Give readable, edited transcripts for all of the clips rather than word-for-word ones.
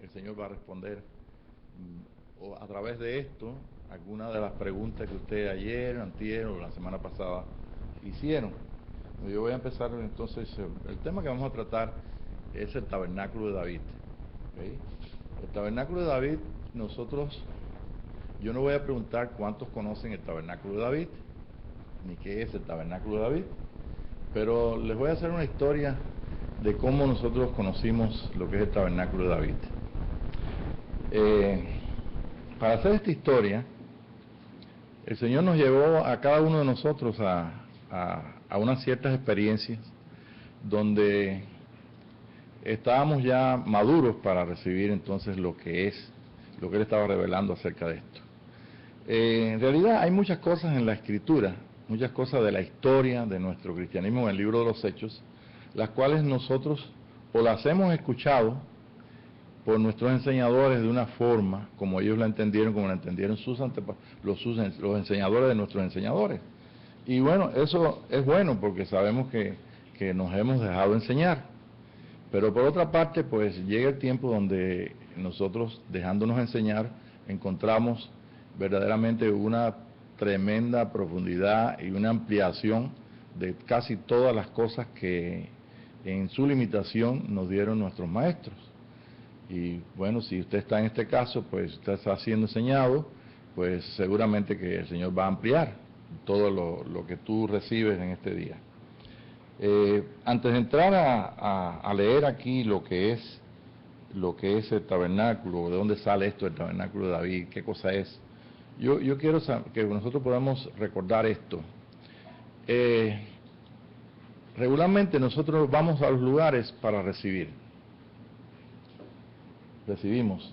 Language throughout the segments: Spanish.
el Señor va a responder o a través de esto algunas de las preguntas que usted ayer, antier o la semana pasada hicieron. Yo voy a empezar entonces, el tema que vamos a tratar es el tabernáculo de David. ¿Okay? El tabernáculo de David, yo no voy a preguntar cuántos conocen el tabernáculo de David, ni qué es el tabernáculo de David, pero les voy a hacer una historia de cómo nosotros conocimos lo que es el tabernáculo de David. Para hacer esta historia, el Señor nos llevó a cada uno de nosotros a unas ciertas experiencias donde estábamos ya maduros para recibir entonces lo que Él estaba revelando acerca de esto. En realidad hay muchas cosas en la Escritura, muchas cosas de la historia de nuestro cristianismo en el libro de los Hechos, las cuales nosotros o las hemos escuchado por nuestros enseñadores de una forma como ellos la entendieron, como la entendieron los enseñadores de nuestros enseñadores. Y bueno, eso es bueno porque sabemos que nos hemos dejado enseñar. Pero por otra parte, pues llega el tiempo donde nosotros, dejándonos enseñar, encontramos verdaderamente una tremenda profundidad y una ampliación de casi todas las cosas que en su limitación nos dieron nuestros maestros. Y bueno, si usted está en este caso, pues usted está siendo enseñado, pues seguramente que el Señor va a ampliar todo lo que tú recibes en este día. Antes de entrar a leer aquí lo que es el tabernáculo, de dónde sale esto del tabernáculo de David, qué cosa es, yo quiero que nosotros podamos recordar esto. Regularmente nosotros vamos a los lugares para recibimos,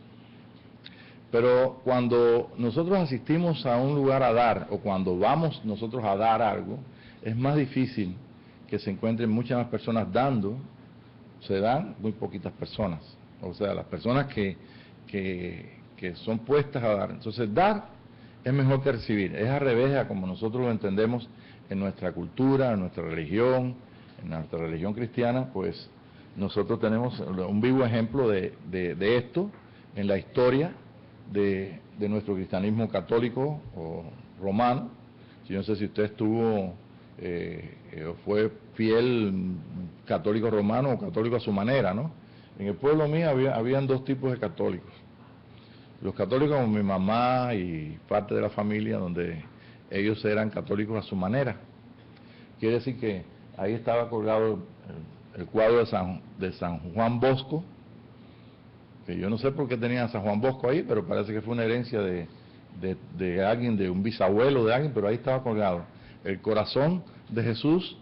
pero cuando nosotros asistimos a un lugar a dar, o cuando vamos nosotros a dar algo, es más difícil que se encuentren muchas más personas dando, se dan muy poquitas personas, o sea, las personas que son puestas a dar. Entonces, dar es mejor que recibir, es al revés a como nosotros lo entendemos en nuestra cultura, en nuestra religión cristiana. Pues nosotros tenemos un vivo ejemplo de esto en la historia de nuestro cristianismo católico o romano. Yo no sé si usted estuvo fue fiel católico romano o católico a su manera, ¿no? En el pueblo mío habían dos tipos de católicos. Los católicos como mi mamá y parte de la familia, donde ellos eran católicos a su manera. Quiere decir que ahí estaba colgado el cuadro de San Juan Bosco, que yo no sé por qué tenían a San Juan Bosco ahí, pero parece que fue una herencia de alguien, de un bisabuelo de alguien, pero ahí estaba colgado el corazón de Jesús,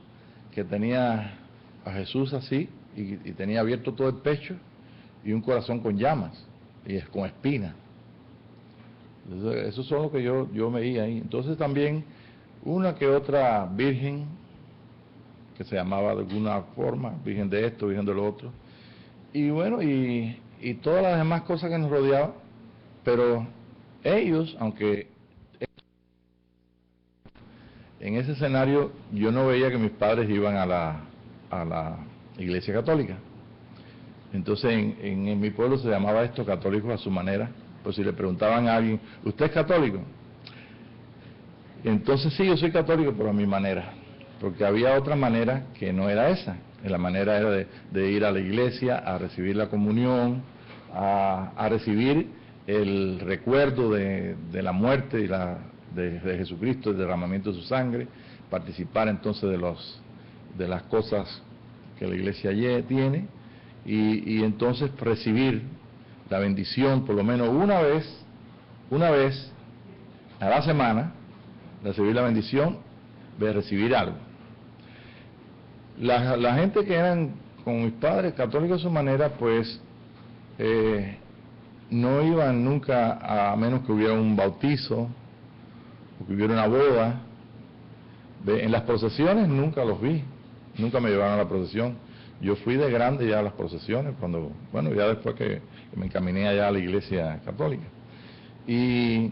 que tenía a Jesús así, y tenía abierto todo el pecho, y un corazón con llamas, y con espinas. Eso es lo que yo veía ahí. Entonces también una que otra virgen, que se llamaba de alguna forma, virgen de esto, virgen de lo otro, y bueno, y todas las demás cosas que nos rodeaban, pero ellos, aunque en ese escenario yo no veía que mis padres iban a la iglesia católica. Entonces en mi pueblo se llamaba esto católicos a su manera. Pues si le preguntaban a alguien, ¿usted es católico? Entonces sí, yo soy católico, pero a mi manera, porque había otra manera que no era esa. La manera era de ir a la iglesia, a recibir la comunión, a recibir el recuerdo de la muerte y de Jesucristo, el derramamiento de su sangre, participar entonces de las cosas que la iglesia tiene, y entonces recibir la bendición por lo menos una vez a la semana, recibir la bendición de recibir algo. La gente que eran con mis padres católicos a su manera, pues no iban nunca, a menos que hubiera un bautizo o que hubiera una boda. En las procesiones nunca los vi, nunca me llevaron a la procesión. Yo fui de grande ya a las procesiones, ya después que me encaminé allá a la iglesia católica. Y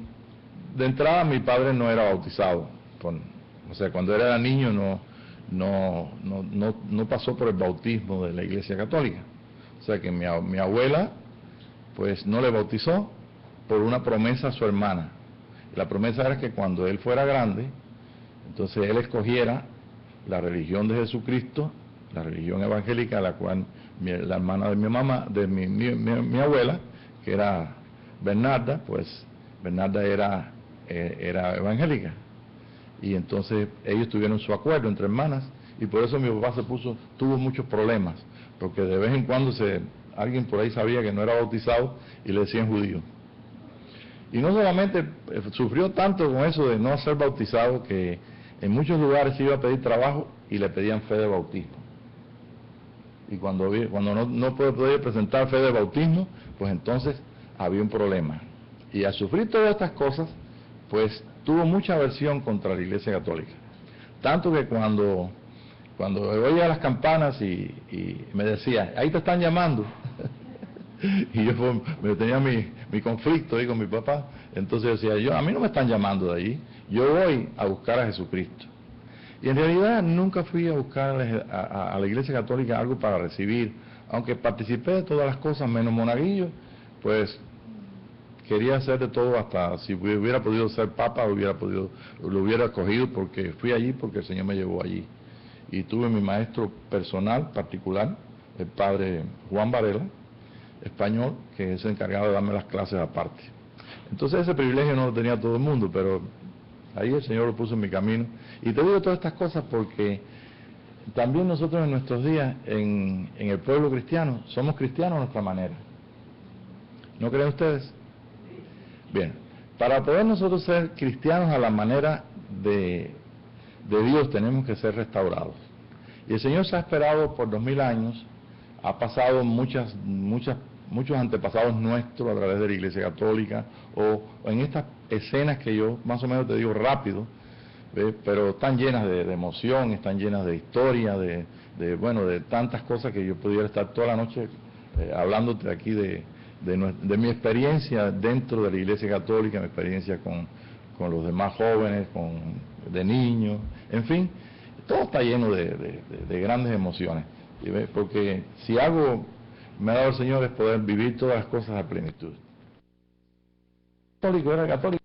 de entrada mi padre no era bautizado, o sea, cuando era niño no pasó por el bautismo de la iglesia católica. O sea que mi abuela pues no le bautizó por una promesa a su hermana. La promesa era que cuando él fuera grande, entonces él escogiera la religión de Jesucristo, la religión evangélica, la cual la hermana de mi mamá, de mi abuela, que era Bernarda, pues Bernarda era evangélica. Y entonces ellos tuvieron su acuerdo entre hermanas, y por eso mi papá tuvo muchos problemas, porque de vez en cuando alguien por ahí sabía que no era bautizado y le decían judío. Y no solamente sufrió tanto con eso de no ser bautizado, que en muchos lugares iba a pedir trabajo y le pedían fe de bautismo. Y cuando no podía presentar fe de bautismo, pues entonces había un problema. Y al sufrir todas estas cosas, pues tuvo mucha aversión contra la Iglesia Católica. Tanto que cuando oía las campanas y me decía, ahí te están llamando, y yo tenía mi conflicto ahí con mi papá, entonces decía, a mí no me están llamando de allí, yo voy a buscar a Jesucristo. Y en realidad nunca fui a buscar a la Iglesia Católica algo para recibir, aunque participé de todas las cosas menos monaguillo, pues quería hacer de todo, hasta si hubiera podido ser papa, lo hubiera escogido, porque fui allí porque el Señor me llevó allí. Y tuve mi maestro personal, particular, el padre Juan Varela, español, que es encargado de darme las clases aparte. Entonces ese privilegio no lo tenía todo el mundo, pero ahí el Señor lo puso en mi camino. Y te digo todas estas cosas porque también nosotros en nuestros días, en el pueblo cristiano, somos cristianos a nuestra manera. ¿No creen ustedes? Bien, para poder nosotros ser cristianos a la manera de Dios, tenemos que ser restaurados. Y el Señor se ha esperado por 2000 años, ha pasado muchos antepasados nuestros a través de la Iglesia Católica, o en estas escenas que yo más o menos te digo rápido, pero están llenas de emoción, están llenas de historia, de tantas cosas que yo pudiera estar toda la noche hablándote aquí de mi experiencia dentro de la Iglesia Católica, mi experiencia con los demás jóvenes, de niños, en fin, todo está lleno de grandes emociones, porque si algo me ha dado el Señor es poder vivir todas las cosas a plenitud. Era católico.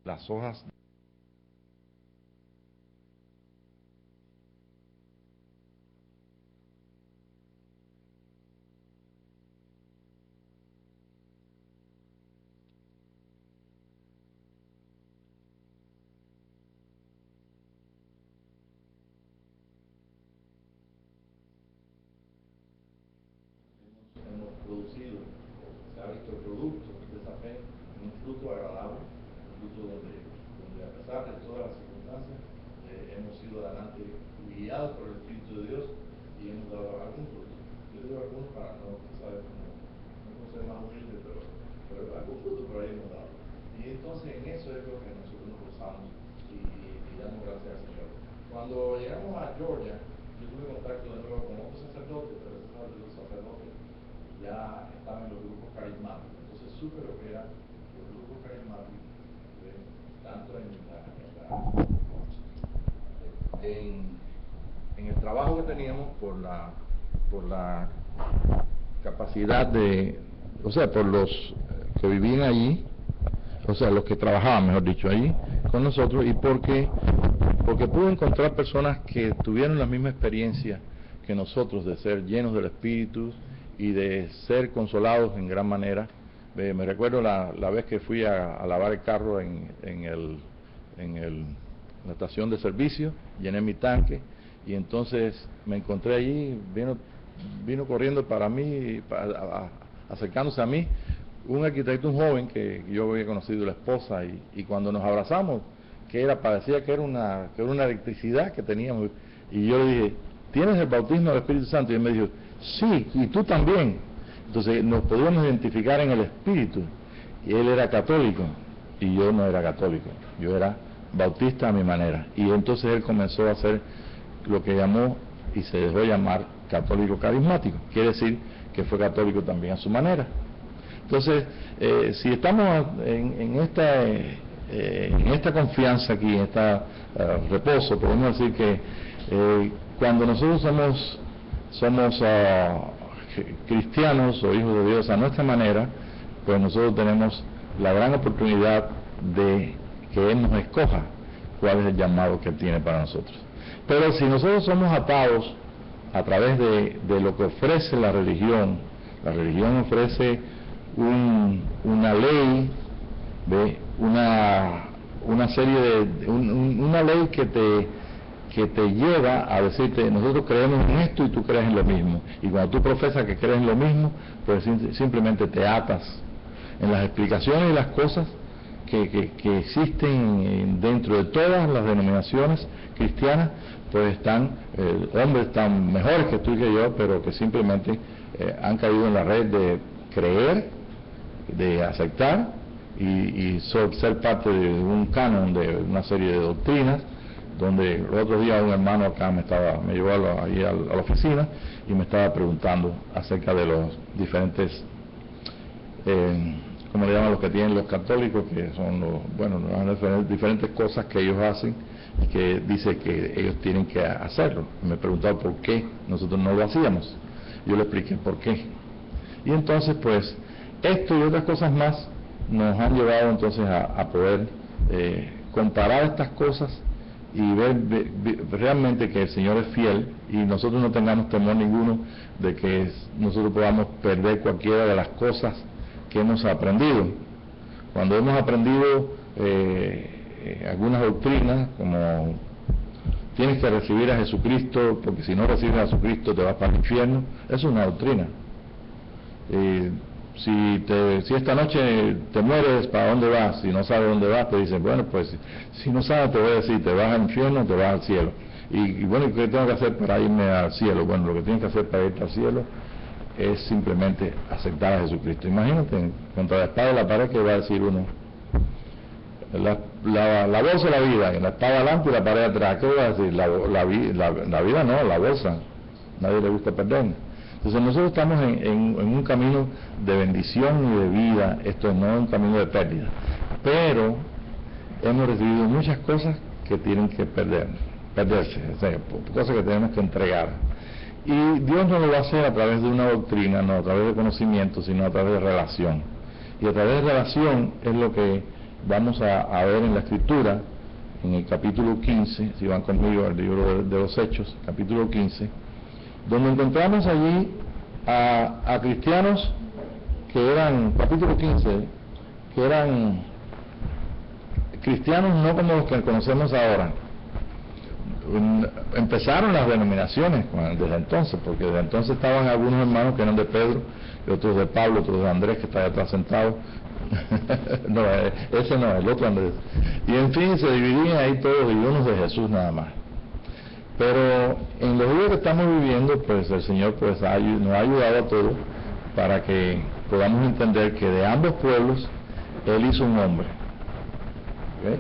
las hojas hemos producido, se ha visto el producto de esa fe, un fruto agradable, un fruto donde a pesar de todas las circunstancias hemos sido adelante guiados por el Espíritu de Dios y hemos dado algún fruto. Yo digo algunos para no, ¿sabes? No ser más humilde, pero algún fruto por ahí hemos dado. Y entonces en eso es lo que nosotros nos gozamos y damos gracias al Señor. Cuando llegamos a Georgia, yo tuve contacto de nuevo con otros sacerdotes, pero esos sacerdotes ya estaban en los grupos carismáticos. Entonces supe lo que eran los grupos carismáticos, tanto en el trabajo que teníamos por la capacidad de, o sea, por los que vivían allí, o sea, los que trabajaban, mejor dicho, allí con nosotros, y porque pude encontrar personas que tuvieron la misma experiencia que nosotros de ser llenos del Espíritu y de ser consolados en gran manera. Me recuerdo la vez que fui a lavar el carro en la estación de servicio, llené mi tanque y entonces me encontré allí, vino corriendo para mí, acercándose a mí, un arquitecto, un joven que yo había conocido, la esposa, y cuando nos abrazamos, parecía que era una electricidad que teníamos, y yo le dije, ¿tienes el bautismo del Espíritu Santo? Y él me dijo, sí, y tú también. Entonces nos podíamos identificar en el Espíritu, y él era católico, y yo no era católico, yo era bautista a mi manera, y entonces él comenzó a hacer lo que llamó, y se dejó llamar católico carismático, quiere decir que fue católico también a su manera. Entonces, si estamos en esta confianza aquí, en este reposo, podemos decir que cuando nosotros somos cristianos o hijos de Dios a nuestra manera, pues nosotros tenemos la gran oportunidad de que Él nos escoja cuál es el llamado que Él tiene para nosotros. Pero si nosotros somos atados a través de lo que ofrece la religión ofrece una ley, una serie una ley que te lleva a decirte, nosotros creemos en esto y tú crees en lo mismo, y cuando tú profesas que crees en lo mismo, pues simplemente te atas en las explicaciones y las cosas que existen dentro de todas las denominaciones cristianas, pues hombres tan mejores que tú y que yo, pero que simplemente han caído en la red de creer, de aceptar y ser parte de un canon, de una serie de doctrinas, donde el otro día un hermano acá me llevó ahí a la oficina y me estaba preguntando acerca de los diferentes, como le llaman los que tienen los católicos, que son las diferentes cosas que ellos hacen y que dice que ellos tienen que hacerlo. Me preguntaba por qué nosotros no lo hacíamos. Yo le expliqué por qué. Y entonces, pues, esto y otras cosas más nos han llevado entonces a poder comparar estas cosas y ver realmente que el Señor es fiel y nosotros no tengamos temor ninguno de que nosotros podamos perder cualquiera de las cosas que hemos aprendido. Cuando hemos aprendido algunas doctrinas, como tienes que recibir a Jesucristo, porque si no recibes a Jesucristo te vas para el infierno, eso es una doctrina. Si esta noche te mueres, ¿para dónde vas? Si no sabes dónde vas, te dicen, bueno, pues si no sabes, te voy a decir, te vas al infierno o te vas al cielo. Y bueno, ¿qué tengo que hacer para irme al cielo? Bueno, lo que tienes que hacer para irte al cielo es simplemente aceptar a Jesucristo. Imagínate, contra la espada de la pared, que va a decir uno, la bolsa de la vida, la espada adelante y la pared atrás, ¿qué va a decir? La vida no, la bolsa, nadie le gusta perder. Entonces nosotros estamos en un camino de bendición y de vida, esto no es un camino de pérdida, pero hemos recibido muchas cosas que tienen que perderse, o sea, cosas que tenemos que entregar. Y Dios no lo va a hacer a través de una doctrina, no a través de conocimiento, sino a través de relación. Y a través de relación es lo que vamos a ver en la Escritura, en el capítulo 15, si van conmigo al libro de los Hechos, capítulo 15, donde encontramos allí a cristianos que eran, capítulo 15, que eran cristianos no como los que conocemos ahora. Empezaron las denominaciones desde entonces, porque desde entonces estaban algunos hermanos que eran de Pedro, y otros de Pablo, otros de Andrés, que está allá atrás sentado. No, ese no, el otro Andrés. Y en fin, se dividían ahí todos, y unos de Jesús nada más. Pero en los días que estamos viviendo, pues el Señor pues nos ha ayudado a todos para que podamos entender que de ambos pueblos Él hizo un hombre. ¿Okay?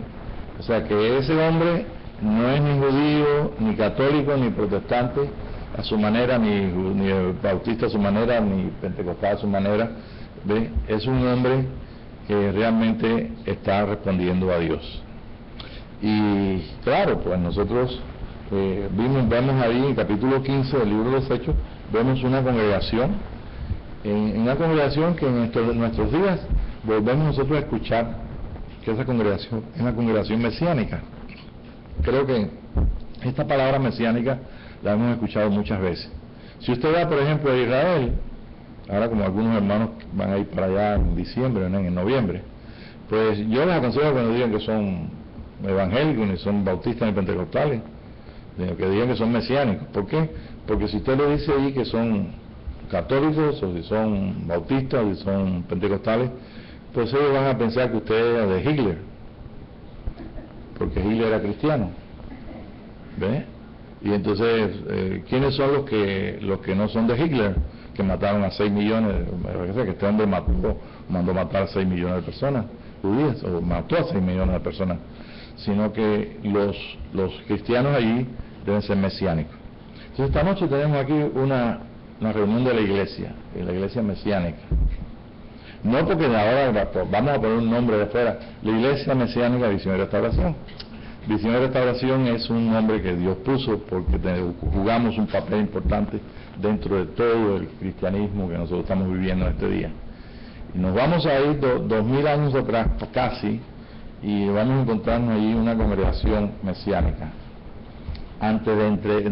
O sea que ese hombre no es ni judío, ni católico, ni protestante a su manera, ni bautista a su manera, ni pentecostal a su manera. ¿Ve? Es un hombre que realmente está respondiendo a Dios. Y claro, pues nosotros vemos ahí en el capítulo 15 del libro de los Hechos, vemos una congregación, en una congregación que en nuestros días volvemos nosotros a escuchar que esa congregación es una congregación mesiánica. Creo que esta palabra mesiánica la hemos escuchado muchas veces. Si usted va, por ejemplo, a Israel, ahora como algunos hermanos van a ir para allá en diciembre, ¿no? En noviembre, pues yo les aconsejo que no digan que son evangélicos, ni son bautistas, ni pentecostales, sino que digan que son mesiánicos. ¿Por qué? Porque si usted le dice ahí que son católicos, o si son bautistas, o si son pentecostales, pues ellos van a pensar que usted es de Hitler, porque Hitler era cristiano. ¿Ve? Y entonces, ¿quiénes son los que no son de Hitler? Que mataron a 6 millones, que este hombre mandó matar a 6 millones de personas judías, o mató a 6 millones de personas, sino que los cristianos allí deben ser mesiánicos. Entonces esta noche tenemos aquí una reunión de la iglesia mesiánica. No porque ahora vamos a poner un nombre de fuera, la iglesia mesiánica Visión y Restauración. Visión y Restauración es un nombre que Dios puso porque jugamos un papel importante dentro de todo el cristianismo que nosotros estamos viviendo en este día. Y nos vamos a ir 2000 años atrás, casi, y vamos a encontrarnos ahí una congregación mesiánica. Antes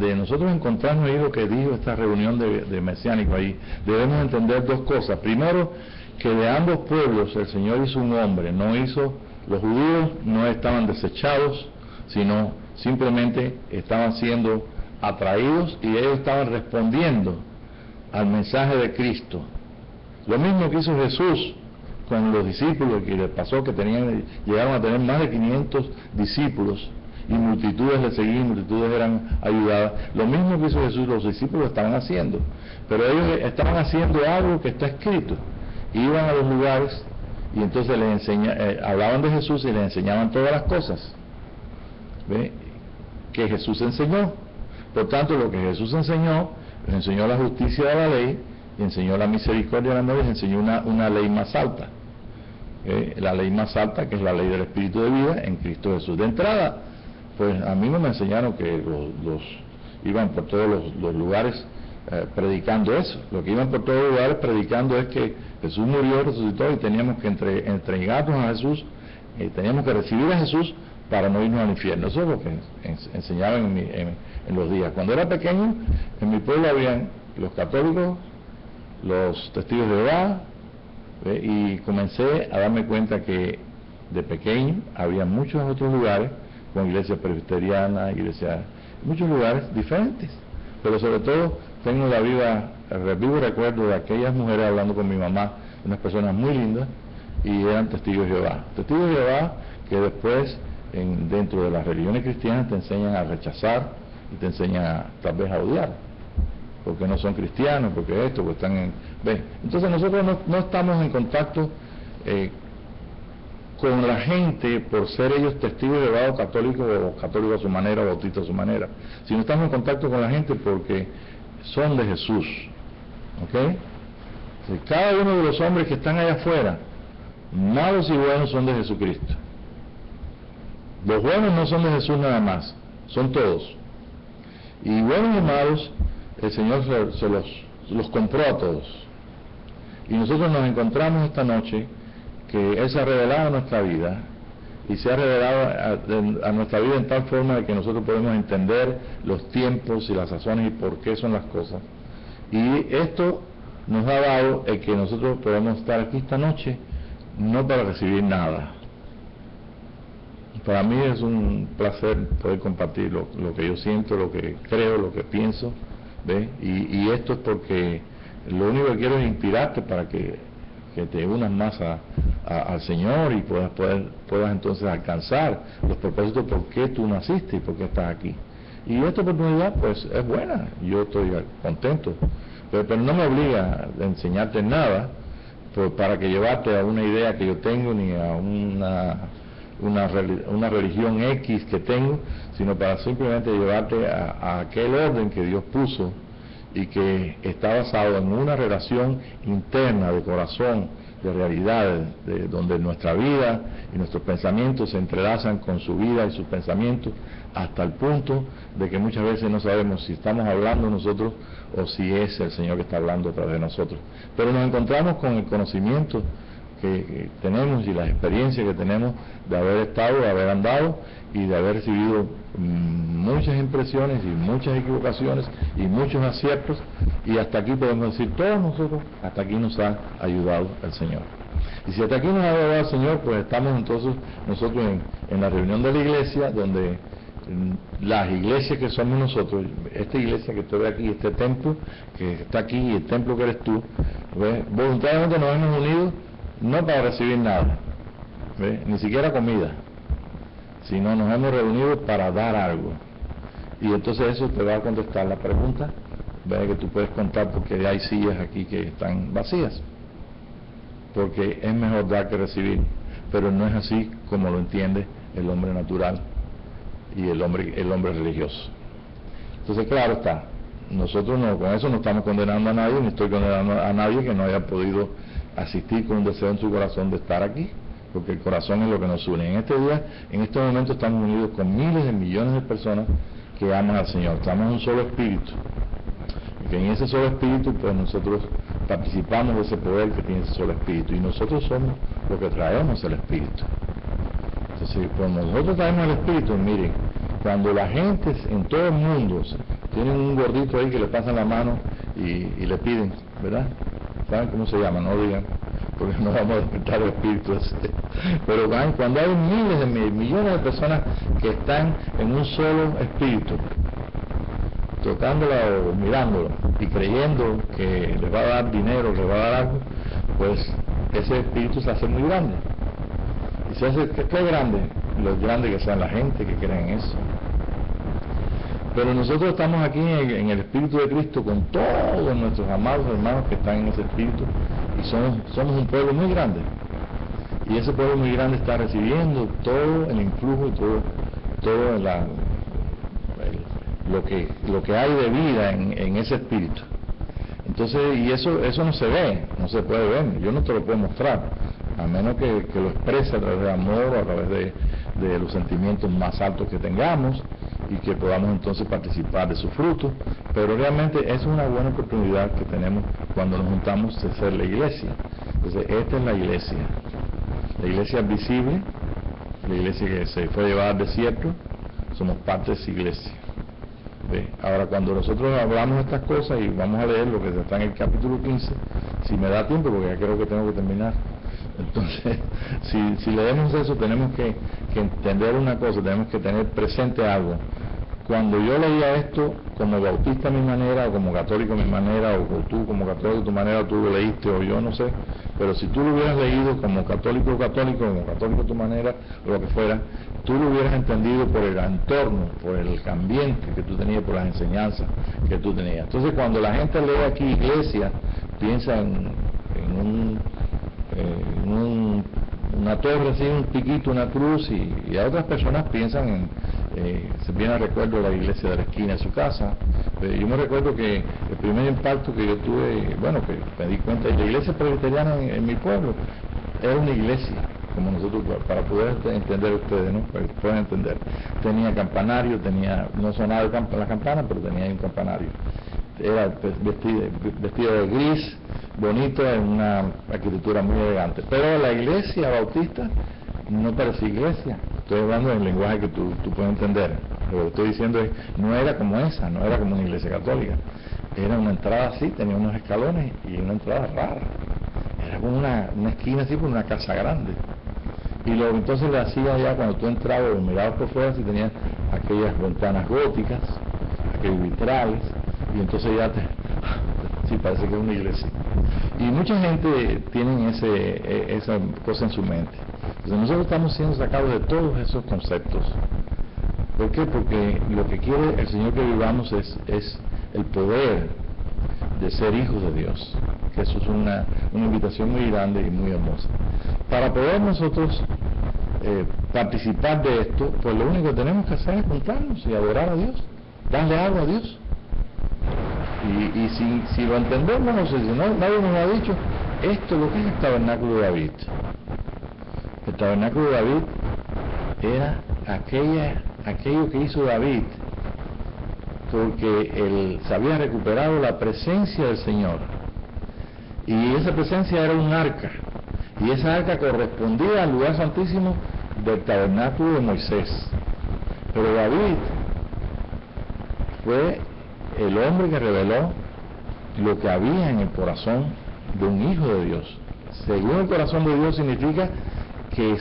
de nosotros encontrarnos ahí lo que dijo esta reunión de mesiánicos ahí, debemos entender dos cosas. Primero, que de ambos pueblos el Señor hizo un hombre, los judíos no estaban desechados, sino simplemente estaban siendo atraídos y ellos estaban respondiendo al mensaje de Cristo. Lo mismo que hizo Jesús con los discípulos, que les pasó que llegaron a tener más de 500 discípulos y multitudes le seguían, multitudes eran ayudadas. Lo mismo que hizo Jesús, los discípulos estaban haciendo, pero ellos estaban haciendo algo que está escrito. Iban a los lugares y entonces hablaban de Jesús y les enseñaban todas las cosas, ¿ve? Que Jesús enseñó. Por tanto, lo que Jesús enseñó, les enseñó la justicia de la ley, y enseñó la misericordia de la ley, les enseñó una ley más alta. La ley más alta, que es la ley del Espíritu de vida en Cristo Jesús. De entrada, pues a mí no me enseñaron que los iban por todos los lugares predicando eso. Lo que iban por todos los lugares predicando es que Jesús murió, resucitó y teníamos que entregarnos a Jesús, teníamos que recibir a Jesús para no irnos al infierno. Eso es lo que enseñaban en los días. Cuando era pequeño, en mi pueblo habían los católicos, los testigos de Jehová, y comencé a darme cuenta que de pequeño había muchos otros lugares, con iglesias presbiterianas, muchos lugares diferentes, pero sobre todo tengo el vivo recuerdo de aquellas mujeres hablando con mi mamá, unas personas muy lindas, y eran testigos de Jehová. Testigos de Jehová que después, dentro de las religiones cristianas, te enseñan a rechazar y te enseñan tal vez a odiar, porque no son cristianos, porque están Entonces nosotros no estamos en contacto con la gente por ser ellos testigos de Jehová o católicos a su manera, o bautistas a su manera, sino estamos en contacto con la gente porque son de Jesús. ¿Ok? Cada uno de los hombres que están allá afuera, malos y buenos, son de Jesucristo. Los buenos no son de Jesús nada más, son todos. Y buenos y malos, el Señor se los compró a todos. Y nosotros nos encontramos esta noche que Él se ha revelado en nuestra vida y se ha revelado a nuestra vida en tal forma de que nosotros podemos entender los tiempos y las razones y por qué son las cosas. Y esto nos ha dado el que nosotros podemos estar aquí esta noche, no para recibir nada. Para mí es un placer poder compartir lo que yo siento, lo que creo, lo que pienso, ¿ves? Y esto es porque lo único que quiero es inspirarte para que te unas más al Señor y puedas entonces alcanzar los propósitos por qué tú naciste y por qué estás aquí. Y esta oportunidad pues es buena, yo estoy contento, pero no me obliga a enseñarte nada para que llevarte a una idea que yo tengo ni a una religión X que tengo, sino para simplemente llevarte a aquel orden que Dios puso y que está basado en una relación interna de corazón, de realidades, donde nuestra vida y nuestros pensamientos se entrelazan con su vida y sus pensamientos, hasta el punto de que muchas veces no sabemos si estamos hablando nosotros o si es el Señor que está hablando a través de nosotros. Pero nos encontramos con el conocimiento que tenemos y las experiencias que tenemos de haber estado, de haber andado y de haber recibido muchas impresiones y muchas equivocaciones y muchos aciertos, y hasta aquí podemos decir todos nosotros, hasta aquí nos ha ayudado el Señor. Y si hasta aquí nos ha ayudado el Señor, pues estamos entonces nosotros en la reunión de la iglesia, donde las iglesias que somos nosotros, esta iglesia que estoy aquí, este templo que está aquí y el templo que eres tú, ¿ves? Voluntariamente nos hemos unido no para recibir nada, ¿ves? Ni siquiera comida, sino nos hemos reunido para dar algo. Y entonces eso te va a contestar la pregunta, ¿ves? Que tú puedes contar porque hay sillas aquí que están vacías, porque es mejor dar que recibir, pero no es así como lo entiende el hombre natural y el hombre religioso. Entonces, claro está, nosotros con eso no estamos condenando a nadie, ni estoy condenando a nadie que no haya podido asistir con un deseo en su corazón de estar aquí, porque el corazón es lo que nos une. En este día, en este momento estamos unidos con miles de millones de personas que aman al Señor, estamos en un solo espíritu, y que en ese solo espíritu pues nosotros participamos de ese poder que tiene ese solo espíritu, y nosotros somos los que traemos el espíritu. Entonces, cuando nosotros traemos el espíritu, miren, cuando la gente en todo el mundo tienen un gordito ahí que le pasan la mano y le piden, ¿verdad? ¿Saben cómo se llama? No digan, porque no vamos a despertar el espíritu ese. Pero cuando hay miles de millones de personas que están en un solo espíritu, tocándola o mirándolo y creyendo que les va a dar dinero, les va a dar algo, pues ese espíritu se hace muy grande. Y se hace, ¿qué grande? Lo grande que sea la gente que cree en eso. Pero nosotros estamos aquí en el Espíritu de Cristo con todos nuestros amados hermanos que están en ese Espíritu, y somos un pueblo muy grande. Y ese pueblo muy grande está recibiendo todo el influjo y todo lo que hay de vida en ese Espíritu. Entonces, y eso no se ve, no se puede ver, yo no te lo puedo mostrar, a menos que lo exprese a través de amor o a través de los sentimientos más altos que tengamos, y que podamos entonces participar de su fruto. Pero realmente es una buena oportunidad que tenemos cuando nos juntamos de ser la iglesia. Entonces esta es la iglesia visible, la iglesia que se fue llevada al desierto, somos parte de esa iglesia. ¿Ve? Ahora, cuando nosotros hablamos de estas cosas, y vamos a leer lo que está en el capítulo 15, si me da tiempo, porque ya creo que tengo que terminar. Entonces, si leemos eso, tenemos que entender una cosa, tenemos que tener presente algo. Cuando yo leía esto como bautista a mi manera, o como católico a mi manera, o tú como católico a tu manera, tú lo leíste, o yo no sé, pero si tú lo hubieras leído como católico, como católico a tu manera, o lo que fuera, tú lo hubieras entendido por el entorno, por el ambiente que tú tenías, por las enseñanzas que tú tenías. Entonces, cuando la gente lee aquí iglesia, piensa en una torre así, un piquito, una cruz, y a otras personas piensan se viene a recuerdo la iglesia de la esquina de su casa. Yo me recuerdo que el primer impacto que yo tuve, bueno, que me di cuenta, la iglesia presbiteriana en mi pueblo era una iglesia, como nosotros, para poder entender ustedes, ¿no? Para que puedan entender. Tenía campanario, no sonaba la campana, pero tenía un campanario. Era vestida de gris, bonito, en una arquitectura muy elegante. Pero la iglesia bautista no parecía iglesia. Estoy hablando en el lenguaje que tú puedes entender. Lo que estoy diciendo es, no era como esa, no era como una iglesia católica. Era una entrada así, tenía unos escalones y una entrada rara. Era como una esquina así, por una casa grande. Y lo entonces le hacía ya cuando tú entrabas o mirabas por fuera, si tenías aquellas ventanas góticas, aquellos vitrales, y entonces ya sí, parece que es una iglesia. Y mucha gente tiene esa cosa en su mente. Entonces nosotros estamos siendo sacados de todos esos conceptos. ¿Por qué? Porque lo que quiere el Señor que vivamos es el poder de ser hijos de Dios. Que eso es una invitación muy grande y muy hermosa. Para poder nosotros participar de esto, pues lo único que tenemos que hacer es juntarnos y adorar a Dios, darle algo a Dios. Y si lo entendemos, no sé, si no, nadie nos ha dicho, esto es lo que es el tabernáculo de David. El tabernáculo de David era aquello que hizo David, porque él se había recuperado la presencia del Señor. Y esa presencia era un arca, y esa arca correspondía al lugar santísimo del tabernáculo de Moisés. Pero David fue el hombre que reveló lo que había en el corazón de un hijo de Dios. Según el corazón de Dios significa que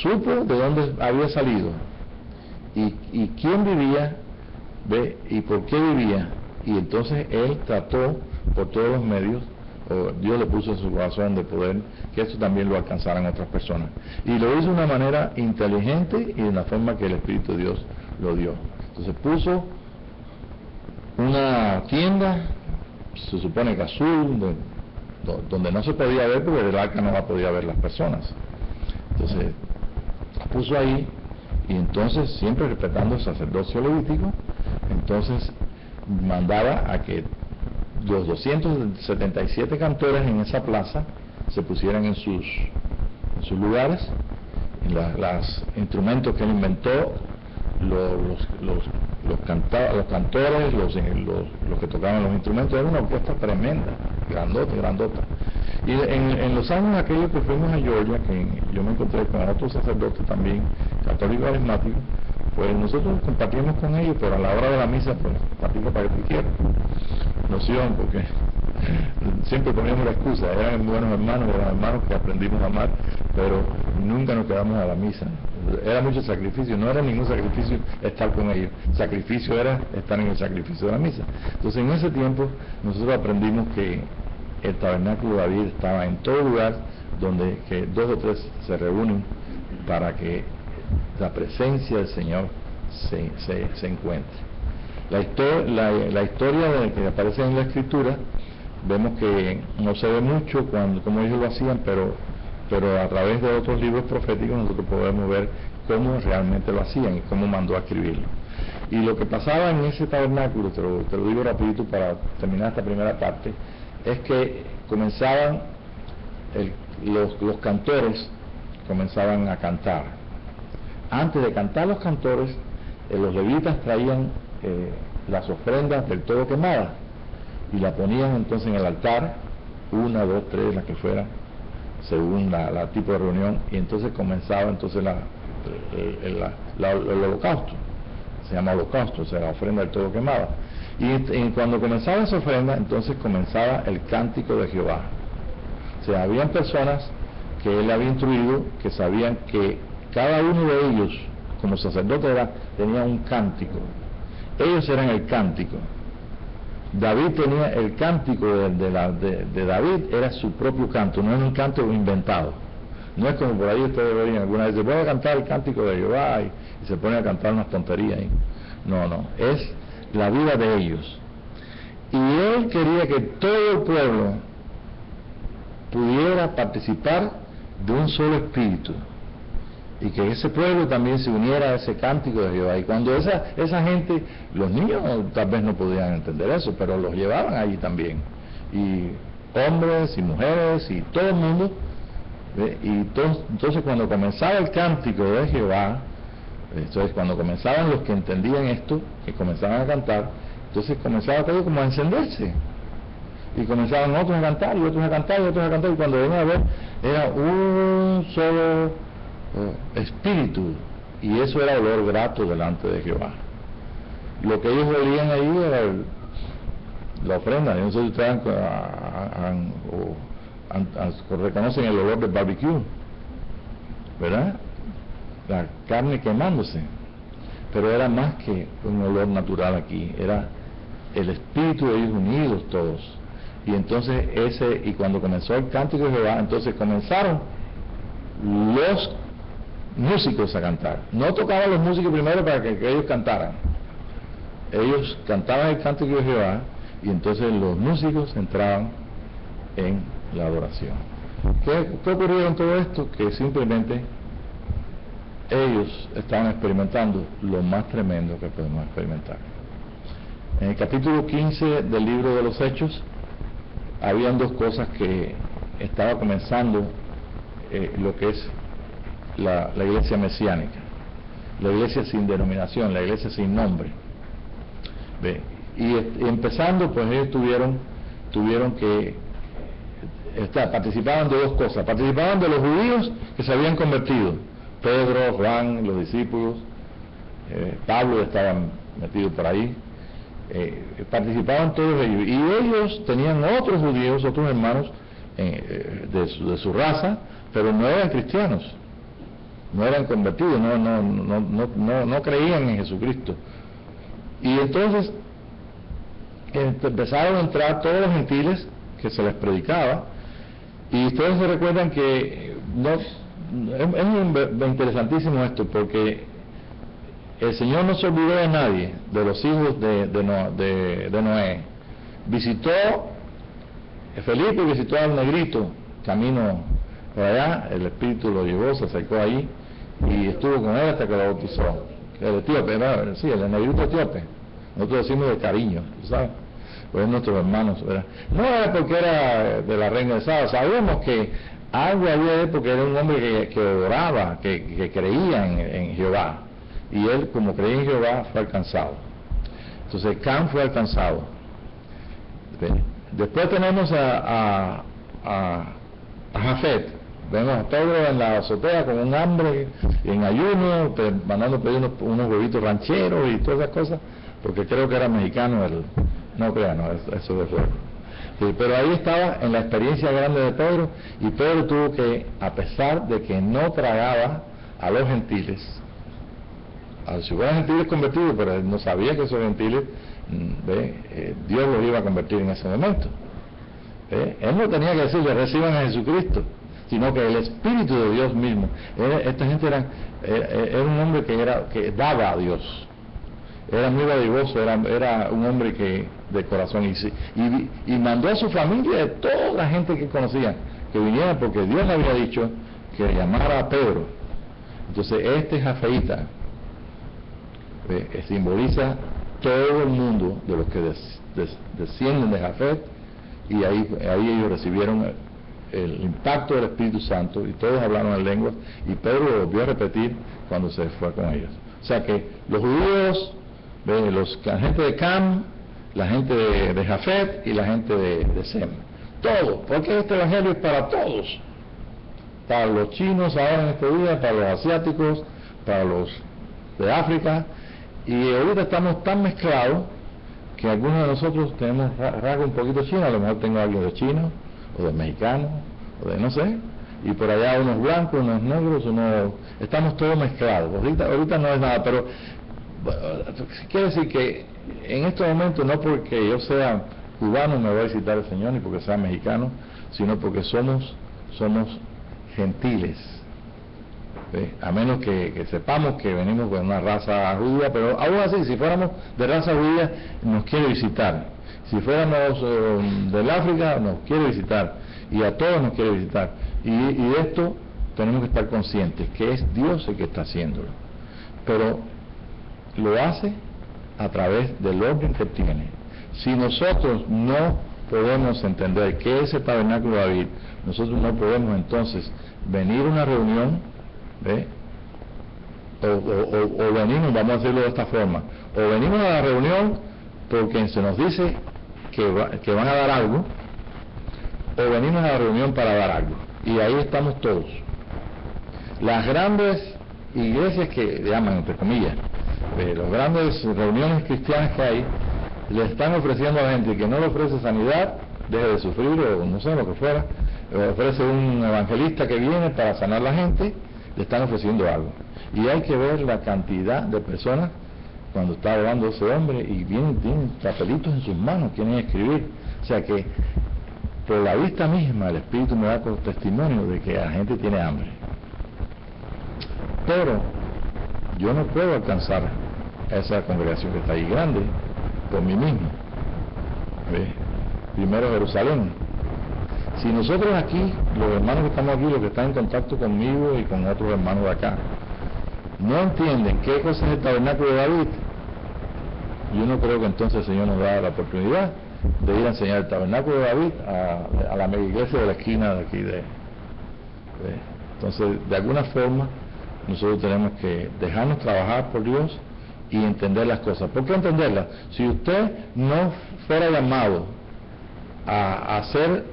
supo de dónde había salido y quién vivía, ¿ve? Y por qué vivía. Y entonces él trató por todos los medios, o Dios le puso en su corazón de poder que esto también lo alcanzaran otras personas. Y lo hizo de una manera inteligente y de una forma que el Espíritu de Dios lo dio. Entonces puso una tienda, se supone que azul, donde no se podía ver porque el arca no la podía ver las personas. Entonces la puso ahí, y entonces siempre respetando el sacerdocio levítico, entonces mandaba a que los 277 cantores en esa plaza se pusieran en sus lugares, los instrumentos que él inventó, los cantores, los que tocaban los instrumentos. Era una orquesta tremenda, grandota. Y en los años aquellos que fuimos a Georgia, que yo me encontré con otros sacerdotes también, católicos carismáticos, pues nosotros compartimos con ellos, pero a la hora de la misa, pues partimos para que tú quieras. Noción, porque siempre poníamos la excusa, eran buenos hermanos, eran hermanos que aprendimos a amar, pero nunca nos quedamos a la misa. Era mucho sacrificio, no era ningún sacrificio estar con ellos, sacrificio era estar en el sacrificio de la misa. Entonces en ese tiempo nosotros aprendimos que el tabernáculo de David estaba en todo lugar donde que 2 o 3 se reúnen para que la presencia del Señor se encuentre. La historia que aparece en la Escritura, vemos que no se ve mucho como ellos lo hacían, pero a través de otros libros proféticos nosotros podemos ver cómo realmente lo hacían y cómo mandó a escribirlo. Y lo que pasaba en ese tabernáculo, te lo digo rapidito para terminar esta primera parte, es que comenzaban los cantores comenzaban a cantar. Antes de cantar los cantores, los levitas traían las ofrendas del todo quemadas y la ponían entonces en el altar, 1, 2, 3, las que fuera, según la tipo de reunión, y entonces comenzaba entonces el holocausto. Se llama holocausto, o sea, la ofrenda del todo quemada. Y cuando comenzaba esa ofrenda, entonces comenzaba el cántico de Jehová. O sea, habían personas que él había instruido, que sabían que cada uno de ellos, como sacerdote, tenía un cántico. Ellos eran el cántico. David tenía el cántico de David, era su propio canto, no es un canto inventado. No es como por ahí ustedes ven alguna vez, se puede cantar el cántico de Jehová y se pone a cantar unas tonterías ahí. No, es la vida de ellos. Y él quería que todo el pueblo pudiera participar de un solo espíritu, y que ese pueblo también se uniera a ese cántico de Jehová. Y cuando esa gente, los niños tal vez no podían entender eso, pero los llevaban allí también, y hombres y mujeres y todo el mundo, y entonces cuando comenzaba el cántico de Jehová, entonces cuando comenzaban los que entendían esto, que comenzaban a cantar, entonces comenzaba todo como a encenderse, y comenzaban otros a cantar, y otros a cantar, y otros a cantar, y cuando venían a ver, era un solo espíritu, y eso era olor grato delante de Jehová. Lo que ellos olían ahí era la ofrenda. Yo no sé si ustedes reconocen el olor del barbecue, ¿verdad? La carne quemándose, pero era más que un olor natural aquí, era el espíritu de ellos unidos todos. Y entonces y cuando comenzó el cántico de Jehová, entonces comenzaron los músicos a cantar. No tocaban los músicos primero para que ellos cantaran. Ellos cantaban el cántico de Jehová y entonces los músicos entraban en la adoración. ¿Qué ocurrió en todo esto? Que simplemente ellos estaban experimentando lo más tremendo que podemos experimentar. En el capítulo 15 del libro de los Hechos, habían dos cosas que estaba comenzando lo que es la iglesia mesiánica, la iglesia sin denominación, la iglesia sin nombre. Y empezando, pues ellos tuvieron que participaban de dos cosas. Participaban de los judíos que se habían convertido, Pedro, Juan, los discípulos, Pablo estaba metido por ahí. Participaban todos ellos, y ellos tenían otros judíos, otros hermanos de su raza, pero no eran cristianos, no eran convertidos, no creían en Jesucristo. Y entonces empezaron a entrar todos los gentiles que se les predicaba, y ustedes se recuerdan que es interesantísimo esto, porque el Señor no se olvidó de nadie, de los hijos de Noé. Visitó, Felipe visitó al negrito, camino por allá, el Espíritu lo llevó, se acercó ahí, y estuvo con él hasta que lo bautizó. El etíope, ¿verdad? Sí, el negrito etíope. Nosotros decimos de cariño, ¿sabes? Pues nuestros hermanos, ¿verdad? No era porque era de la reina de Saba, sabíamos que algo había de él porque era un hombre que oraba, que creía en Jehová. Y él, como creía en Jehová, fue alcanzado. Entonces Cam fue alcanzado. Después tenemos a Jafet. Vemos a Pedro en la azotea con un hambre, en ayuno, mandando pedir unos huevitos rancheros y todas esas cosas, porque creo que era mexicano no crean, no, eso de fuego. Sí, pero ahí estaba en la experiencia grande de Pedro, y Pedro tuvo que, a pesar de que no tragaba a los gentiles, si fueran gentiles convertidos, pero él no sabía que esos gentiles, Dios los iba a convertir en ese momento. Él no tenía que decirle reciban a Jesucristo, sino que el Espíritu de Dios mismo. Esta gente era un hombre que daba a Dios, era muy dadivoso, era un hombre de corazón, y mandó a su familia, de toda la gente que conocía, que viniera, porque Dios le había dicho que llamara a Pedro. Entonces Jafeíta simboliza todo el mundo de los que descienden de Jafet, y ahí ellos recibieron el impacto del Espíritu Santo, y todos hablaron en lenguas, y Pedro lo volvió a repetir cuando se fue con ellos. O sea que los judíos, la gente de Cam, la gente de Jafet y la gente de Sem, todo, porque este evangelio es para todos, para los chinos ahora en este día, para los asiáticos, para los de África. Y ahorita estamos tan mezclados que algunos de nosotros tenemos rasgo un poquito chino, a lo mejor tengo algo de chino, o de mexicano, o de no sé, y por allá unos blancos, unos negros, estamos todos mezclados. Ahorita no es nada, pero quiere decir que en estos momentos, no porque yo sea cubano me va a visitar el Señor, ni porque sea mexicano, sino porque somos gentiles. A menos que sepamos que venimos de una raza judía, pero aún así, si fuéramos de raza judía, nos quiere visitar. Si fuéramos del África, nos quiere visitar, y a todos nos quiere visitar. Y de esto tenemos que estar conscientes, que es Dios el que está haciéndolo. Pero lo hace a través del orden que tiene. Si nosotros no podemos entender qué es el tabernáculo de David, nosotros no podemos entonces venir a una reunión, o venimos, vamos a hacerlo de esta forma, o venimos a la reunión porque se nos dice que van a dar algo, o venimos a la reunión para dar algo, y ahí estamos todos. las grandes iglesias que llaman, entre comillas, las grandes reuniones cristianas que hay, le están ofreciendo a la gente que no le ofrece sanidad, deje de sufrir o no sé lo que fuera, le ofrece un evangelista que viene para sanar a la gente, le están ofreciendo algo. Y hay que ver la cantidad de personas cuando está hablando ese hombre y tienen papelitos en sus manos, quieren escribir. O sea que por la vista misma el Espíritu me da testimonio de que la gente tiene hambre. Pero yo no puedo alcanzar a esa congregación que está ahí grande por mí mismo. ¿Ve? Primero Jerusalén. Si nosotros aquí, los hermanos que estamos aquí, los que están en contacto conmigo y con otros hermanos de acá, no entienden qué cosa es el tabernáculo de David, yo no creo que entonces el Señor nos da la oportunidad de ir a enseñar el tabernáculo de David a la mega iglesia de la esquina de aquí entonces, de alguna forma, nosotros tenemos que dejarnos trabajar por Dios y entender las cosas. ¿Por qué entenderlas? Si usted no fuera llamado a ser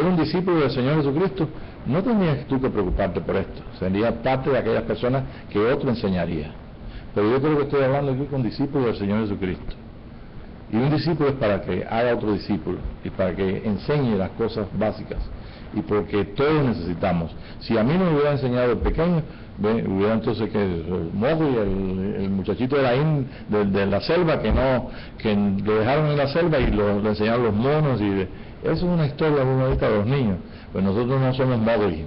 un discípulo del Señor Jesucristo, no tendrías tú que preocuparte por esto. Sería parte de aquellas personas que otro enseñaría. Pero yo creo que estoy hablando aquí con discípulos del Señor Jesucristo. Y un discípulo es para que haga otro discípulo y para que enseñe las cosas básicas. Y porque todos necesitamos. Si a mí no me hubiera enseñado de pequeño, hubiera entonces que el mozo y el muchachito de la selva que lo dejaron en la selva y lo enseñaron los monos. Eso es una historia muy bonita de los niños. Pues nosotros no somos Mowgli,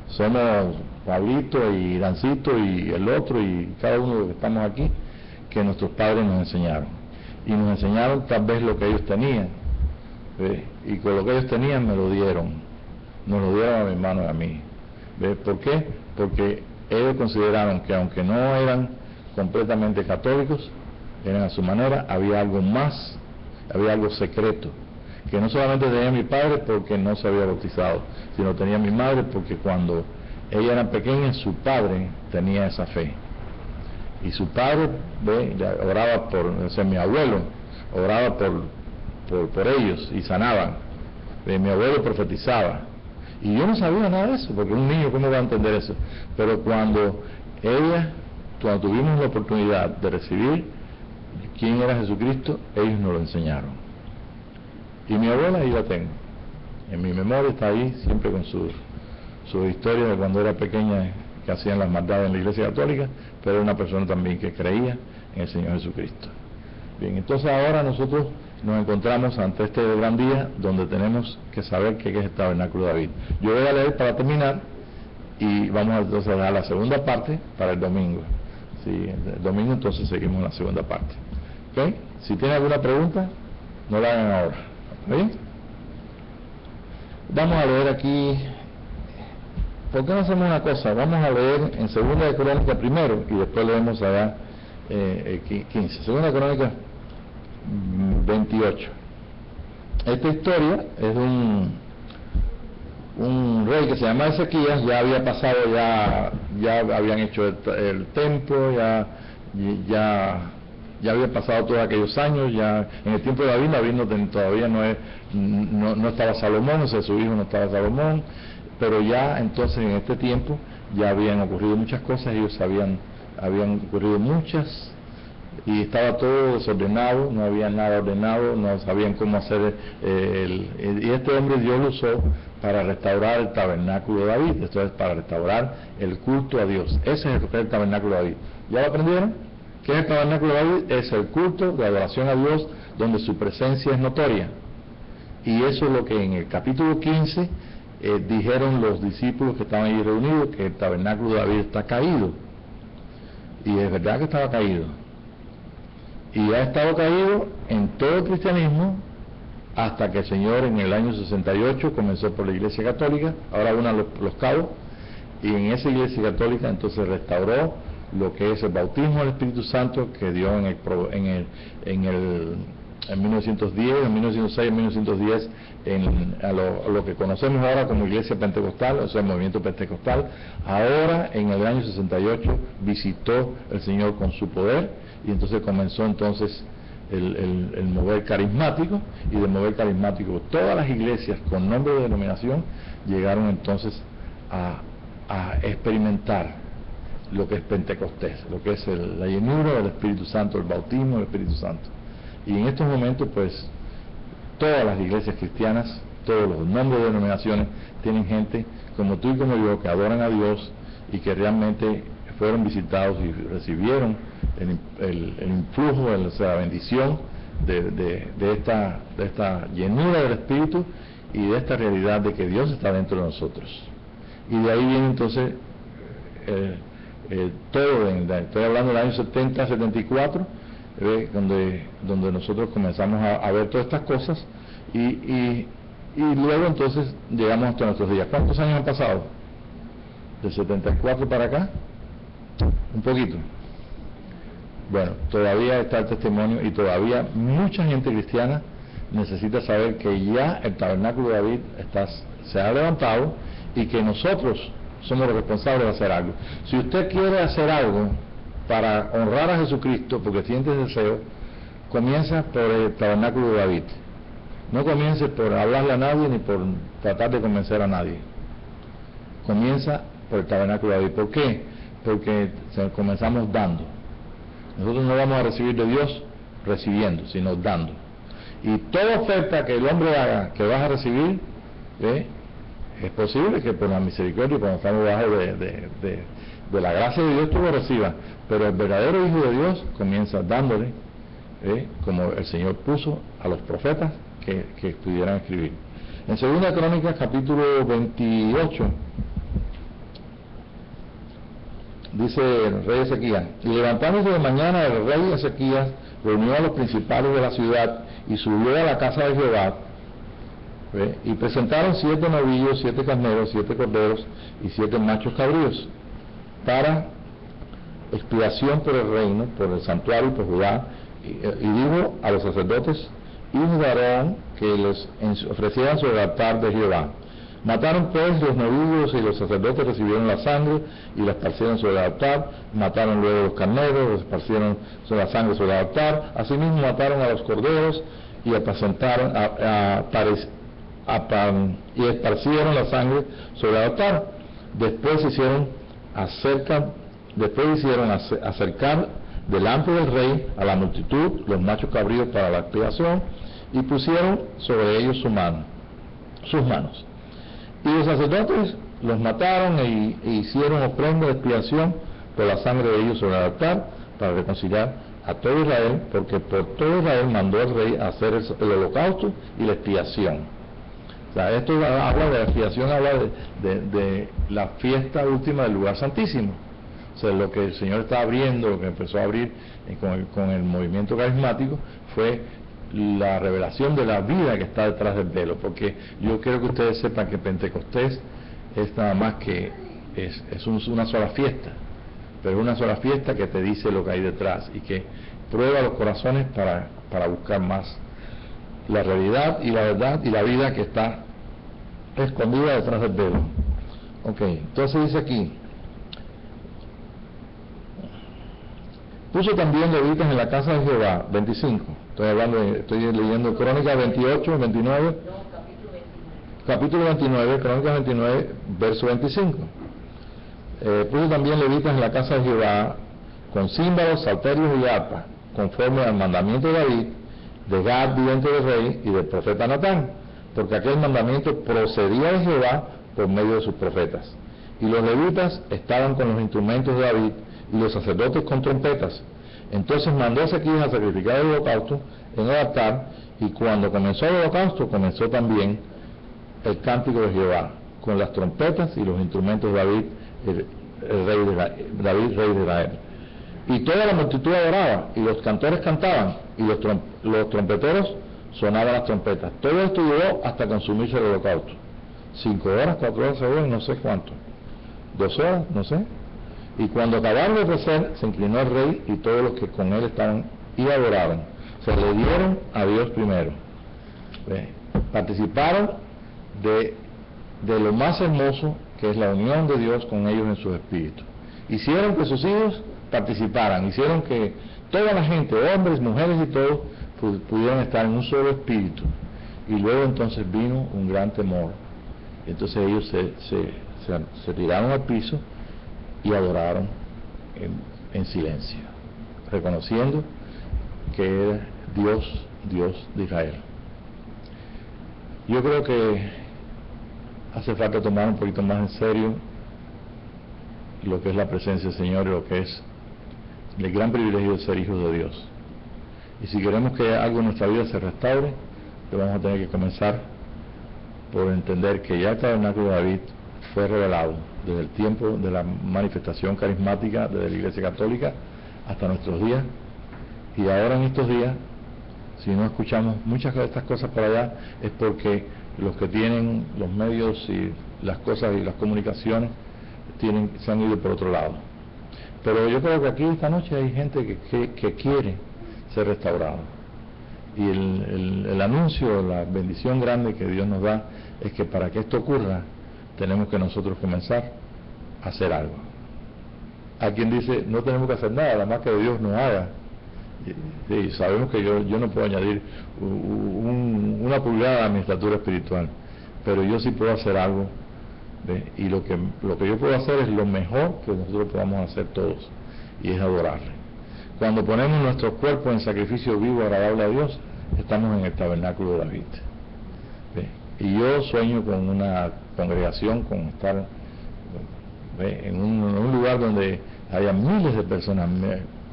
somos Pablito y Dancito y el otro y cada uno de los que estamos aquí, que nuestros padres nos enseñaron. Y nos enseñaron tal vez lo que ellos tenían, y con lo que ellos tenían nos lo dieron a mi hermano y a mí. ¿Por qué? Porque ellos consideraron que aunque no eran completamente católicos, eran a su manera, había algo más, había algo secreto, que no solamente tenía mi padre porque no se había bautizado, sino tenía mi madre porque cuando ella era pequeña, su padre tenía esa fe. Y su padre oraba mi abuelo oraba por ellos y sanaban. Mi abuelo profetizaba. Y yo no sabía nada de eso, porque un niño, ¿cómo va a entender eso? Pero cuando tuvimos la oportunidad de recibir quién era Jesucristo, ellos nos lo enseñaron. Y mi abuela ahí la tengo. En mi memoria está ahí, siempre con su historia de cuando era pequeña, que hacían las maldades en la Iglesia Católica, pero era una persona también que creía en el Señor Jesucristo. Bien, entonces ahora nosotros nos encontramos ante este gran día donde tenemos que saber qué es el tabernáculo de David. Yo voy a leer para terminar y vamos entonces a dar la segunda parte para el domingo. Sí, el domingo entonces seguimos la segunda parte. ¿Ok? Si tienen alguna pregunta, no la hagan ahora. ¿Bien? Vamos a leer aquí. ¿Por qué no hacemos una cosa? Vamos a leer en Segunda de Crónicas primero y después leemos allá 15. Segunda de Crónicas 28. Esta historia es un rey que se llama Ezequías. Ya había pasado, ya habían hecho el templo, ya había pasado todos aquellos años. Ya en el tiempo de David todavía no estaba Salomón, o sea, su hijo no estaba Salomón. Pero ya entonces en este tiempo ya habían ocurrido muchas cosas, ellos habían ocurrido muchas y estaba todo desordenado, no había nada ordenado, no sabían cómo hacer y este hombre Dios lo usó para restaurar el tabernáculo de David, esto es para restaurar el culto a Dios. Ese es el tabernáculo de David. ¿Ya lo aprendieron? ¿Qué es el tabernáculo de David? Es el culto de adoración a Dios donde su presencia es notoria. Y eso es lo que en el capítulo 15 dijeron los discípulos que estaban allí reunidos, que el tabernáculo de David está caído. Y es verdad que estaba caído. Y ha estado caído en todo el cristianismo hasta que el Señor en el año 68 comenzó por la Iglesia Católica, ahora una los Cabos, y en esa Iglesia Católica entonces restauró lo que es el bautismo del Espíritu Santo que dio en 1910, en 1906, en 1910, a lo que conocemos ahora como Iglesia Pentecostal, o sea, el movimiento pentecostal. Ahora, en el año 68, visitó el Señor con su poder, y entonces comenzó el mover carismático, y del mover carismático todas las iglesias con nombre de denominación llegaron entonces a experimentar lo que es Pentecostés, lo que es la llenura del Espíritu Santo, el bautismo del Espíritu Santo. Y en estos momentos, pues, todas las iglesias cristianas, todos los nombres de denominaciones, tienen gente como tú y como yo, que adoran a Dios y que realmente fueron visitados y recibieron el influjo, la bendición de esta llenura del Espíritu y de esta realidad de que Dios está dentro de nosotros. Y de ahí viene entonces todo, estoy hablando del año 70, 74, donde nosotros comenzamos a ver todas estas cosas y luego entonces llegamos hasta nuestros días. ¿Cuántos años han pasado? ¿De 74 para acá? Un poquito. Bueno, todavía está el testimonio y todavía mucha gente cristiana necesita saber que ya el tabernáculo de David se ha levantado y que nosotros somos los responsables de hacer algo. Si usted quiere hacer algo para honrar a Jesucristo, porque siente ese deseo, comienza por el tabernáculo de David. No comience por hablarle a nadie ni por tratar de convencer a nadie. Comienza por el tabernáculo de David. ¿Por qué? Porque comenzamos dando. Nosotros no vamos a recibir de Dios recibiendo, sino dando. Y toda oferta que el hombre haga que vas a recibir, es posible que por la misericordia, cuando estamos debajo de la gracia de Dios, tú lo recibas. Pero el verdadero Hijo de Dios comienza dándole, como el Señor puso a los profetas que pudieran escribir. En 2 Crónicas, capítulo 28, dice el rey Ezequías: y levantándose de mañana el rey Ezequías reunió a los principales de la ciudad y subió a la casa de Jehová, y presentaron 7 novillos, 7 carneros, 7 corderos y 7 machos cabríos para expiación por el reino, por el santuario y por Judá, y dijo a los sacerdotes hijos de Aarón que les ofrecieran sobre el altar de Jehová. Mataron pues los novillos y los sacerdotes recibieron la sangre y la esparcieron sobre el altar. Mataron luego los carneros, los esparcieron sobre la sangre sobre el altar. Asimismo mataron a los corderos y apacentaron y esparcieron la sangre sobre el altar. Después hicieron acercar delante del rey a la multitud los machos cabríos para la expiación y pusieron sobre ellos sus manos. Y los sacerdotes los mataron e hicieron ofrenda de expiación por la sangre de ellos sobre el altar para reconciliar a todo Israel, porque por todo Israel mandó el rey a hacer el holocausto y la expiación. O sea, esto habla de la expiación, habla de la fiesta última del lugar santísimo. O sea, lo que el Señor está abriendo, lo que empezó a abrir con el movimiento carismático, fue la revelación de la vida que está detrás del velo, porque yo quiero que ustedes sepan que Pentecostés es nada más que es una sola fiesta, pero una sola fiesta que te dice lo que hay detrás y que prueba los corazones para buscar más la realidad y la verdad y la vida que está escondida detrás del velo. Ok, entonces dice aquí: puso también levitas en la casa de Jehová, 25. Estoy leyendo Crónicas 28, 29. Capítulo 29, Crónicas 29, verso 25. Puso también levitas en la casa de Jehová con címbalos, salterios y arpas, conforme al mandamiento de David, de Gad, vidente del rey, y del profeta Natán, porque aquel mandamiento procedía de Jehová por medio de sus profetas. Y los levitas estaban con los instrumentos de David, y los sacerdotes con trompetas. Entonces mandó Ezequías a sacrificar el holocausto en el altar, y cuando comenzó el holocausto, comenzó también el cántico de Jehová, con las trompetas y los instrumentos de David, rey de Israel. Y toda la multitud adoraba, y los cantores cantaban, y los trompeteros sonaban las trompetas. Todo esto llegó hasta consumirse el holocausto. 5 horas, 4 horas, 6 horas, no sé cuánto. 2 horas, no sé. Y cuando acabaron de ofrecer, se inclinó el rey y todos los que con él estaban y adoraron. Se le dieron a Dios primero. Participaron de lo más hermoso, que es la unión de Dios con ellos en sus espíritus. Hicieron que sus hijos participaran, hicieron que toda la gente, hombres, mujeres y todos, pudieran estar en un solo espíritu. Y luego entonces vino un gran temor. Entonces ellos se se tiraron al piso y adoraron en silencio, reconociendo que era Dios de Israel. Yo creo que hace falta tomar un poquito más en serio lo que es la presencia del Señor y lo que es el gran privilegio de ser hijos de Dios. Y si queremos que algo en nuestra vida se restaure, pues vamos a tener que comenzar por entender que ya el tabernáculo de David fue revelado desde el tiempo de la manifestación carismática desde la Iglesia Católica hasta nuestros días, y ahora en estos días, si no escuchamos muchas de estas cosas por allá, es porque los que tienen los medios y las cosas y las comunicaciones se han ido por otro lado. Pero yo creo que aquí esta noche hay gente que quiere ser restaurado, y el anuncio, la bendición grande que Dios nos da es que para que esto ocurra tenemos que nosotros comenzar a hacer algo. Hay quien dice no tenemos que hacer nada, nada más que Dios nos haga. Y sabemos que yo no puedo añadir una pulgada a mi estatura espiritual, pero yo sí puedo hacer algo, ¿ve? Y lo que yo puedo hacer es lo mejor que nosotros podamos hacer todos, y es adorarle. Cuando ponemos nuestros cuerpos en sacrificio vivo agradable a Dios, estamos en el tabernáculo de David, ¿ve? Y yo sueño con una congregación, con estar, ¿ve?, en un lugar donde haya miles de personas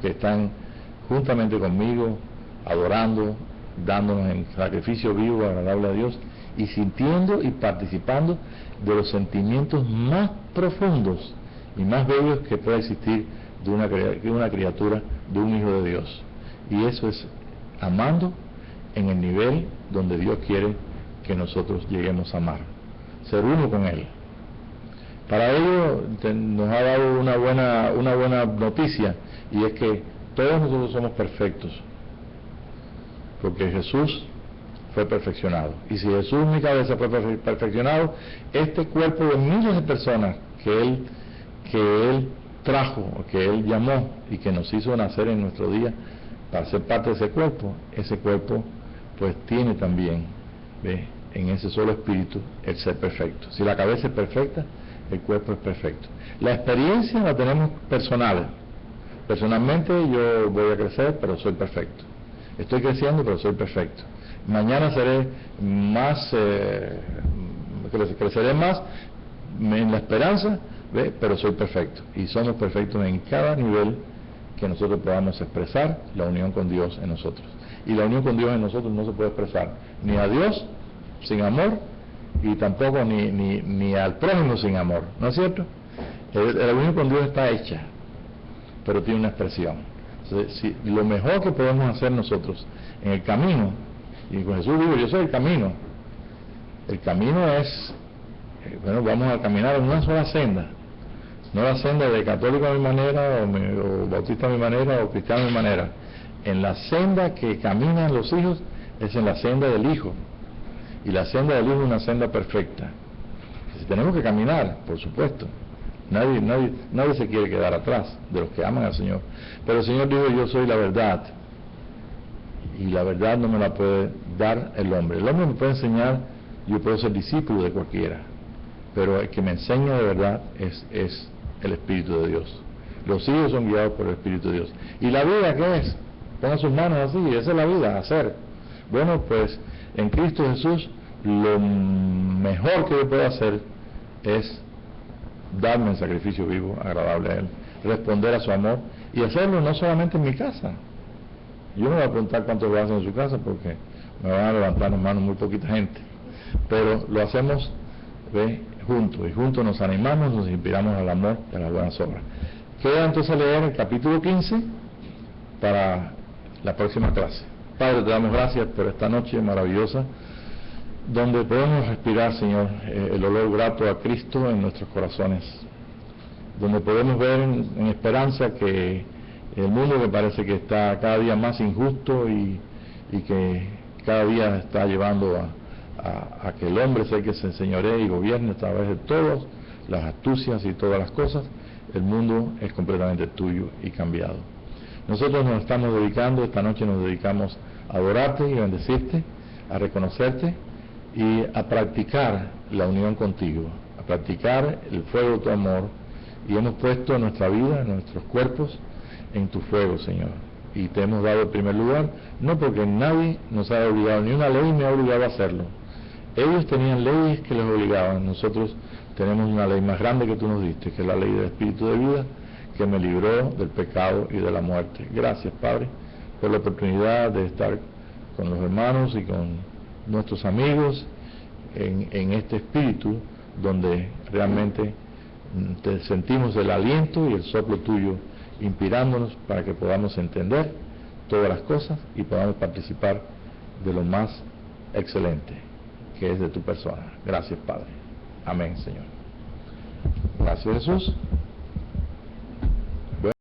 que están juntamente conmigo, adorando, dándonos en sacrificio vivo, agradable a Dios, y sintiendo y participando de los sentimientos más profundos y más bellos que pueda existir de una criatura, de un hijo de Dios. Y eso es amando en el nivel donde Dios quiere que nosotros lleguemos a amar, ser uno con Él. Para ello nos ha dado una buena noticia, y es que todos nosotros somos perfectos, porque Jesús fue perfeccionado. Y si Jesús en mi cabeza fue perfeccionado, este cuerpo de miles de personas que Él trajo, que Él llamó y que nos hizo nacer en nuestro día para ser parte de ese cuerpo pues tiene también, ¿ve?, en ese solo espíritu el ser perfecto. Si la cabeza es perfecta, el cuerpo es perfecto. La experiencia la tenemos personal. Personalmente yo voy a crecer, pero soy perfecto. Estoy creciendo, pero soy perfecto. Mañana seré más, creceré más en la esperanza, ¿ve?, pero soy perfecto. Y somos perfectos en cada nivel que nosotros podamos expresar la unión con Dios en nosotros. Y la unión con Dios en nosotros no se puede expresar ni a Dios sin amor, y tampoco ni al prójimo sin amor, ¿no es cierto? La unión con Dios está hecha, pero tiene una expresión. Entonces, lo mejor que podemos hacer nosotros en el camino, y con Jesús dijo, yo soy el camino. El camino es, vamos a caminar en una sola senda, no la senda de católico a mi manera, o bautista a mi manera, o cristiano a mi manera. En la senda que caminan los hijos es en la senda del Hijo, y la senda del Hijo es una senda perfecta. Si tenemos que caminar, por supuesto. Nadie se quiere quedar atrás de los que aman al Señor. Pero el Señor dijo, yo soy la verdad, y la verdad no me la puede dar el hombre. El hombre me puede enseñar, yo puedo ser discípulo de cualquiera, pero el que me enseña de verdad es el Espíritu de Dios. Los hijos son guiados por el Espíritu de Dios. ¿Y la vida qué es? Pongan sus manos así, esa es la vida, hacer. Bueno, pues en Cristo Jesús lo mejor que yo puedo hacer es darme en sacrificio vivo, agradable a Él, responder a su amor, y hacerlo no solamente en mi casa. Yo no voy a preguntar cuántos lo hacen en su casa, porque me van a levantar las manos muy poquita gente, pero lo hacemos, ¿ve?, juntos, y juntos nos animamos, nos inspiramos al amor y a las buenas obras. Queda entonces leer el capítulo 15 para la próxima clase. Padre, te damos gracias por esta noche maravillosa, donde podemos respirar, Señor, el olor grato a Cristo en nuestros corazones, donde podemos ver en esperanza que el mundo que parece que está cada día más injusto y que cada día está llevando a que el hombre sea el que se enseñoree y gobierne a través de todas las astucias y todas las cosas, el mundo es completamente tuyo y cambiado. Nosotros nos estamos dedicando, esta noche nos dedicamos a adorarte y a bendecirte, a reconocerte y a practicar la unión contigo, a a practicar el fuego de tu amor, y hemos puesto nuestra vida, nuestros cuerpos, en tu fuego, Señor. Y te hemos dado el primer lugar, no porque nadie nos ha obligado, ni una ley me ha obligado a hacerlo. Ellos tenían leyes que les obligaban, nosotros tenemos una ley más grande que tú nos diste, que es la ley del Espíritu de vida, que me libró del pecado y de la muerte. Gracias, Padre, por la oportunidad de estar con los hermanos y con nuestros amigos en este espíritu, donde realmente te sentimos el aliento y el soplo tuyo inspirándonos para que podamos entender todas las cosas y podamos participar de lo más excelente, que es de tu persona. Gracias, Padre. Amén, Señor. Gracias, Jesús.